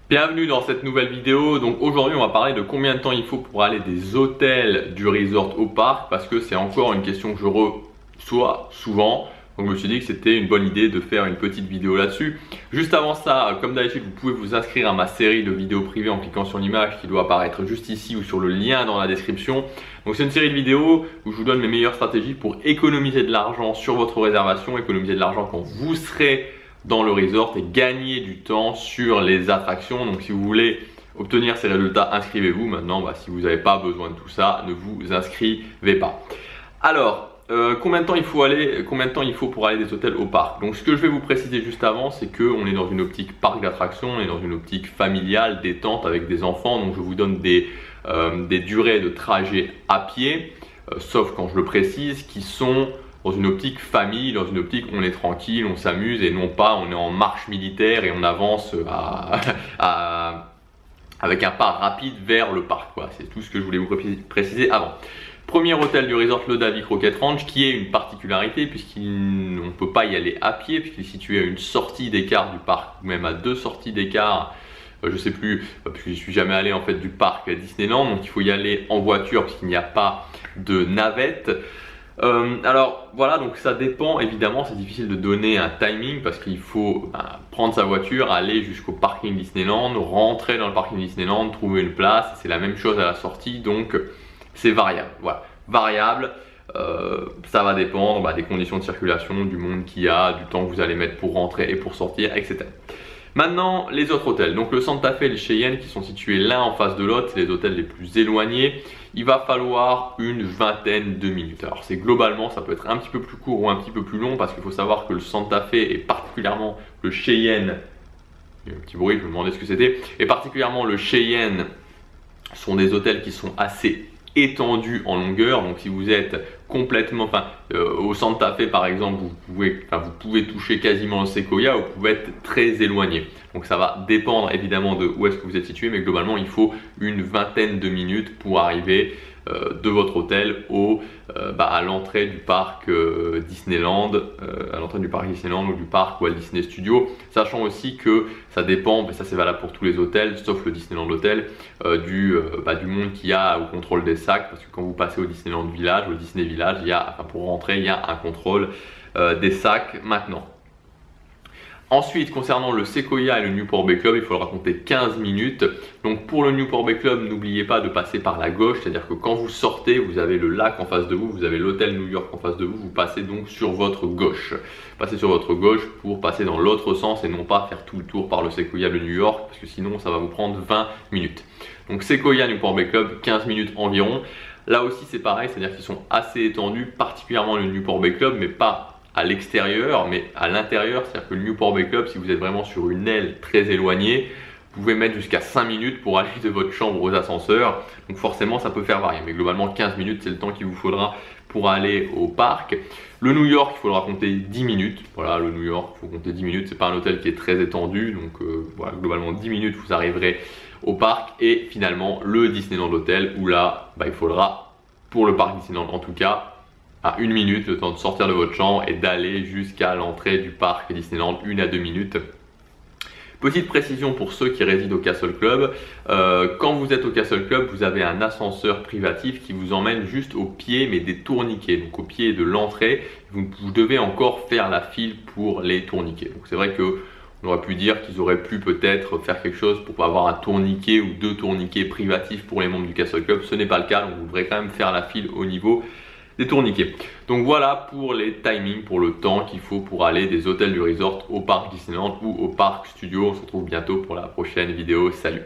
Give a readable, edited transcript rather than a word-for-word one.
Bienvenue dans cette nouvelle vidéo. Donc aujourd'hui on va parler de combien de temps il faut pour aller des hôtels du resort au parc, parce que c'est encore une question que je reçois souvent. Donc je me suis dit que c'était une bonne idée de faire une petite vidéo là-dessus. Juste avant ça, comme d'habitude, vous pouvez vous inscrire à ma série de vidéos privées en cliquant sur l'image qui doit apparaître juste ici ou sur le lien dans la description. Donc c'est une série de vidéos où je vous donne mes meilleures stratégies pour économiser de l'argent sur votre réservation, économiser de l'argent quand vous serez dans le resort et gagner du temps sur les attractions. Donc si vous voulez obtenir ces résultats, inscrivez-vous. Maintenant, si vous n'avez pas besoin de tout ça, ne vous inscrivez pas. Alors, combien de temps il faut pour aller des hôtels au parc? Donc ce que je vais vous préciser juste avant, c'est qu'on est dans une optique parc d'attractions, on est dans une optique familiale, détente avec des enfants. Donc je vous donne des durées de trajet à pied, sauf quand je le précise, qui sont dans une optique famille, dans une optique on est tranquille, on s'amuse, et non pas on est en marche militaire et on avance avec un pas rapide vers le parc. C'est tout ce que je voulais vous préciser avant. Premier hôtel du resort, le Davik Rocket Ranch, qui est une particularité puisqu'on ne peut pas y aller à pied, puisqu'il est situé à une sortie d'écart du parc, ou même à deux sorties d'écart. Je sais plus, parce que je suis jamais allé en fait du parc à Disneyland, donc il faut y aller en voiture puisqu'il n'y a pas de navette. Alors voilà, donc ça dépend évidemment, c'est difficile de donner un timing parce qu'il faut prendre sa voiture, aller jusqu'au parking Disneyland, rentrer dans le parking Disneyland, trouver une place. C'est la même chose à la sortie, donc c'est variable. Voilà, variable, ça va dépendre des conditions de circulation, du monde qu'il y a, du temps que vous allez mettre pour rentrer et pour sortir, etc. Maintenant, les autres hôtels, donc le Santa Fe et le Cheyenne qui sont situés l'un en face de l'autre, c'est les hôtels les plus éloignés. Il va falloir une vingtaine de minutes. Alors c'est globalement, ça peut être un petit peu plus court ou un petit peu plus long, parce qu'il faut savoir que le Santa Fe et particulièrement le Cheyenne, il y a un petit bruit, je me demandais ce que c'était, et particulièrement le Cheyenne sont des hôtels qui sont assez étendus en longueur. Donc si vous êtes complètement, au Santa Fe par exemple, vous pouvez toucher quasiment le Sequoia, ou vous pouvez être très éloigné. Donc ça va dépendre évidemment de où est-ce que vous êtes situé, mais globalement il faut une vingtaine de minutes pour arriver de votre hôtel à l'entrée du parc Disneyland, ou du parc Walt Disney Studios, sachant aussi que ça dépend, mais ça c'est valable pour tous les hôtels sauf le Disneyland Hotel, du monde qu'il y a au contrôle des sacs, parce que quand vous passez au Disneyland Village, au Disney Village, pour rentrer il y a un contrôle des sacs maintenant. Ensuite, concernant le Sequoia et le Newport Bay Club, il faudra compter 15 minutes. Donc pour le Newport Bay Club, n'oubliez pas de passer par la gauche, c'est-à-dire que quand vous sortez, vous avez le lac en face de vous, vous avez l'hôtel New York en face de vous, vous passez donc sur votre gauche. Passez sur votre gauche pour passer dans l'autre sens et non pas faire tout le tour par le Sequoia, le New York, parce que sinon ça va vous prendre 20 minutes. Donc Sequoia, Newport Bay Club, 15 minutes environ. Là aussi c'est pareil, c'est-à-dire qu'ils sont assez étendus, particulièrement le Newport Bay Club, mais pas à l'extérieur, mais à l'intérieur. C'est-à-dire que le Newport Bay Club, si vous êtes vraiment sur une aile très éloignée, vous pouvez mettre jusqu'à 5 minutes pour aller de votre chambre aux ascenseurs. Donc forcément, ça peut faire varier. Mais globalement, 15 minutes, c'est le temps qu'il vous faudra pour aller au parc. Le New York, il faudra compter 10 minutes. Voilà, le New York, il faut compter 10 minutes. C'est pas un hôtel qui est très étendu. Donc voilà, globalement, 10 minutes, vous arriverez au parc. Et finalement, le Disneyland Hotel, où là, il faudra, pour le parc Disneyland en tout cas, à 1 minute, le temps de sortir de votre chambre et d'aller jusqu'à l'entrée du parc Disneyland, 1 à 2 minutes. Petite précision pour ceux qui résident au Castle Club, quand vous êtes au Castle Club, vous avez un ascenseur privatif qui vous emmène juste au pied, mais des tourniquets, donc au pied de l'entrée. Vous devez encore faire la file pour les tourniquets. Donc c'est vrai que on aurait pu dire qu'ils auraient pu peut-être faire quelque chose pour avoir un tourniquet ou 2 tourniquets privatifs pour les membres du Castle Club. Ce n'est pas le cas, donc vous devrez quand même faire la file au niveau des tourniquets. Donc voilà pour les timings, pour le temps qu'il faut pour aller des hôtels du resort au parc Disneyland ou au parc Studio. On se retrouve bientôt pour la prochaine vidéo. Salut!